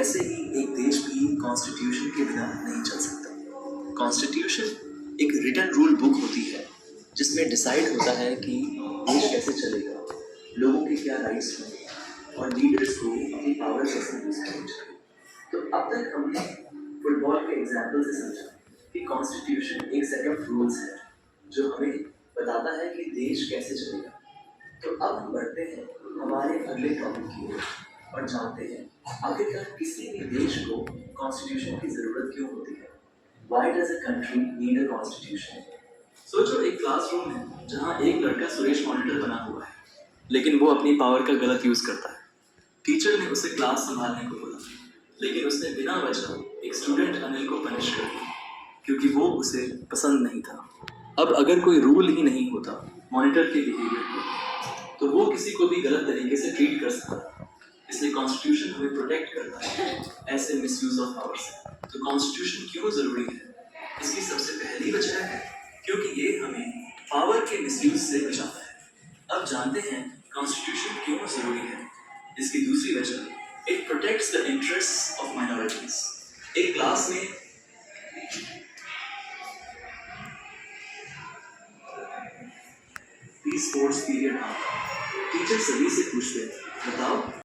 वैसे ही एक देश भी कॉन्स्टिट्यूशन के बिना नहीं चल सकता। कॉन्स्टिट्यूशन एक रिटन रूल बुक होती है जिसमें डिसाइड होता है कि देश कैसे चलेगा, लोगों के क्या राइट्स होंगे और लीडर्स को अपनी पावर कैसे यूज करनी चाहिए। तो अब तक हमने फुटबॉल के एग्जाम्पल से समझा कि कॉन्स्टिट्यूशन एक सेट ऑफ रूल्स है जो हमें बताता है कि देश कैसे चलेगा। तो अब हम बढ़ते हैं हमारे अगले टॉपिक की ओर और जानते हैं आखिरकार किसी भी देश को कॉन्स्टिट्यूशन की जरूरत क्यों होती है। Why does a country need a constitution? सोचो एक क्लासरूम है जहाँ एक लड़का सुरेश मॉनिटर बना हुआ है, लेकिन वो अपनी पावर का गलत यूज करता है। टीचर ने उसे क्लास संभालने को बोला, लेकिन उसने बिना वजह एक स्टूडेंट अनिल को पनिश कर दिया क्योंकि वो उसे पसंद नहीं था। अब अगर कोई रूल ही नहीं होता मॉनिटर के बिहेवियर को, तो वो किसी को भी गलत तरीके से ट्रीट कर सकता। इसलिए कॉन्स्टिट्यूशन हमें प्रोटेक्ट करता है ऐसे मिसयूज ऑफ पावर से। तो कॉन्स्टिट्यूशन क्यों जरूरी है? इसकी सबसे पहली वजह है क्योंकि ये हमें पावर के मिसयूज से बचाता है। अब जानते हैं कॉन्स्टिट्यूशन क्यों जरूरी है। इसकी दूसरी वजह, it protects the interests of minorities. एक क्लास में स्पोर्ट्स पीरियड आता, टीचर सभी से पूछते, बताओ